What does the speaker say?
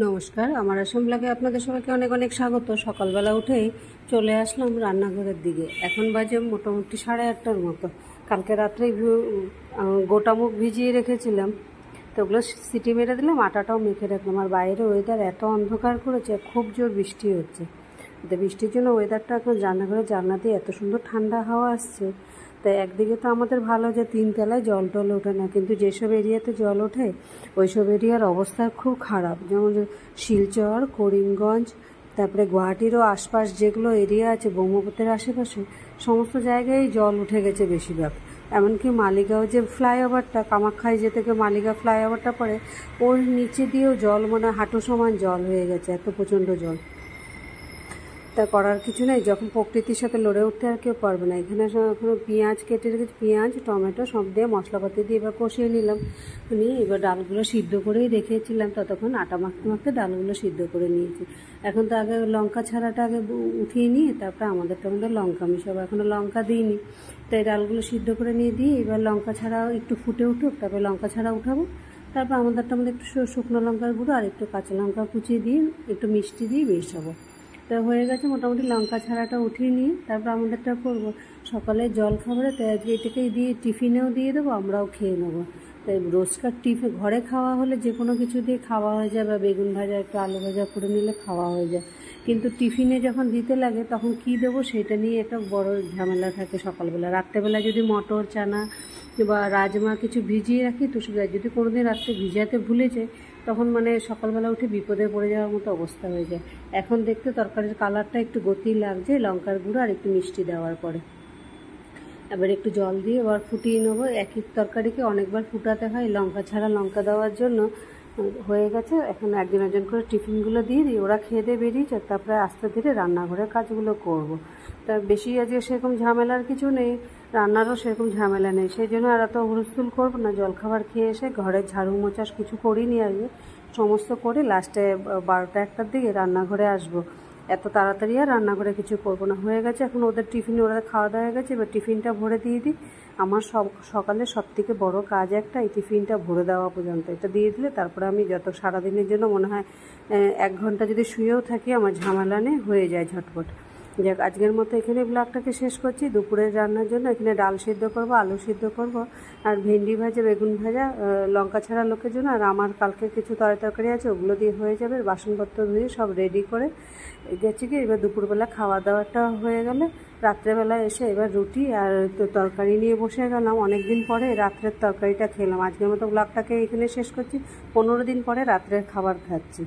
নমস্কার, আমার আসাম ব্লগে আপনাদের সবাইকে অনেক অনেক স্বাগত। সকালবেলা উঠেই চলে আসলাম রান্নাঘরের দিকে। এখন বাজে মোটামুটি 8:30টার মতো। কালকে রাত্রেই গোটা মুগ ভিজিয়ে রেখেছিলাম, তো ওগুলো সিটি মেরে দিলাম, আটাটাও মেখে রাখলাম। আর বাইরে ওয়েদার এত অন্ধকার করেছে, খুব জোর বৃষ্টি হচ্ছে। তো বৃষ্টির জন্য ওয়েদারটা এখন রান্নাঘরের জানলা দিয়ে এত সুন্দর ঠান্ডা হাওয়া আসছে। তাই একদিকে তো আমাদের ভালো যে 3 তলায় জল টল ওঠে না, কিন্তু যেসব এরিয়াতে জল ওঠে ওইসব এরিয়ার অবস্থা খুব খারাপ। যেমন শিলচর, করিমগঞ্জ, তারপরে গুয়াহাটিরও আশপাশ যেগুলো এরিয়া আছে ব্রহ্মপুত্রের আশেপাশে, সমস্ত জায়গায় জল উঠে গেছে বেশিরভাগ। এমনকি মালিগাঁও যে ফ্লাইওভারটা, কামাখ্যায় যে থেকে মালিগাঁও ফ্লাইওভারটা পড়ে, ওর নিচে দিয়েও জল, মানে হাঁটু সমান জল হয়ে গেছে, এত প্রচণ্ড জল। তা করার কিছু নেই, যখন প্রকৃতির সাথে লড়ে উঠতে আর কেউ পারবে না। এখানে এখনো পেঁয়াজ কেটে রেখেছি, পেঁয়াজ টমেটো সব দিয়ে মশলাপাতি দিয়ে এবার কষিয়ে নিলাম। নিয়ে এবার ডালগুলো সিদ্ধ করেই রেখেছিলাম, ততক্ষণ আটা মাখতে মাখতে ডালগুলো সিদ্ধ করে নিয়েছি। এখন তো আগে লঙ্কা ছাড়াটা আগে উঠিয়ে নিয়ে তারপরে আমাদের লঙ্কা মিশাবো, এখনও লঙ্কা দিইনি। তাই ডালগুলো সিদ্ধ করে নিয়ে দিয়ে এবার লঙ্কা ছাড়াও একটু ফুটে উঠুক, তারপরে লঙ্কা ছাড়া উঠাবো। তারপর আমাদেরটা একটু শুকনো লঙ্কার গুঁড়ো আর একটু কাঁচা লঙ্কা কুচিয়ে দিয়ে একটু মিষ্টি দিয়ে মেশাবো। তো হয়ে গেছে মোটামুটি লঙ্কা ছাড়াটা উঠিয়ে নিয়ে তারপর আমাদেরটা করবো। সকালে জল খাবারে তাই আজকে এটাকেই দিয়ে টিফিনেও দিয়ে দেবো, আমরাও খেয়ে নেবো। তাই রোজকার ঘরে খাওয়া হলে যে কোনো কিছু দিয়ে খাওয়া হয়ে যায়, বা বেগুন ভাজা একটু আলু ভাজা করে নিলে খাওয়া হয়ে যায়। কিন্তু টিফিনে যখন দিতে লাগে তখন কি দেবো সেটা নিয়ে একটা বড় ঝামেলা থাকে সকালবেলা। রাত্রেবেলা যদি মটর, চানা বা রাজমা কিছু ভিজিয়ে রাখি তো সুবিধা, যদি কোনোদিন রাত্রে ভিজাতে ভুলে যায় তখন সকালবেলা উঠে বিপদে পড়ে যাওয়ার মতো অবস্থা হয়ে যায়। এখন দেখতে তরকারির কালারটা একটু গতি লাগছে লঙ্কার গুঁড়ো আর একটু মিষ্টি দেওয়ার পরে। এবার একটু জল দিয়ে এবার ফুটিয়ে নেবো। একই তরকারিকে অনেকবার ফুটাতে হয় লঙ্কা ছাড়া লঙ্কা দেওয়ার জন্য। হয়ে গেছে, এখন একজন একজন করে টিফিনগুলো দিয়ে দিই, ওরা খেয়ে দিয়ে বেরিয়েছে, তারপরে আস্তে ধীরে রান্নাঘরের কাজগুলো করব। তা বেশি আজকে সেরকম ঝামেলার কিছু নেই, রান্নারও সেরকম ঝামেলা নেই, সেই জন্য আর এত হুলস্থুল করবো না। জলখাবার খেয়ে এসে ঘরের ঝাড়ু মোচাস কিছু করিনি আজকে, সমস্ত করে লাস্টে 12টা-1টার দিকে রান্নাঘরে আসবো। এত তাড়াতাড়ি আর রান্নাঘরে কিছু করবো না। হয়ে গেছে, এখন ওদের টিফিন, ওরা খাওয়া দাওয়া হয়ে গেছে, এবার টিফিনটা ভরে দিয়ে দিই। আমার সকালে সবথেকে বড় কাজ একটা, এই টিফিনটা ভরে দেওয়া পর্যন্ত। এটা দিয়ে দিলে তারপরে আমি যত সারাদিনের জন্য মনে হয় 1 ঘন্টা যদি শুয়েও থাকি আমার ঝামেলা নেই, হয়ে যায় ঝটপট। যাক, আজকের মতো এখানে ব্লগটাকে শেষ করছি। দুপুরের রান্নার জন্য এখানে ডাল সিদ্ধ করব, আলু সিদ্ধ করব, আর ভেন্ডি ভাজা, বেগুন ভাজা লঙ্কা ছাড়া লোকের জন্য। আর আমার কালকে কিছু তরকারি আছে, ওগুলো দিয়ে হয়ে যাবে। বাসনপত্র ধুয়ে সব রেডি করে গেছি কি, এবার দুপুরবেলা খাওয়া দাওয়াটা হয়ে গেলে রাত্রেবেলা এসে এবার রুটি আর তরকারি নিয়ে বসে গেলাম। অনেক দিন পরে রাত্রের তরকারিটা খেলাম। আজকের মতো ব্লগটাকে এখানে শেষ করছি। 15 দিন পরে রাত্রের খাবার খাচ্ছি।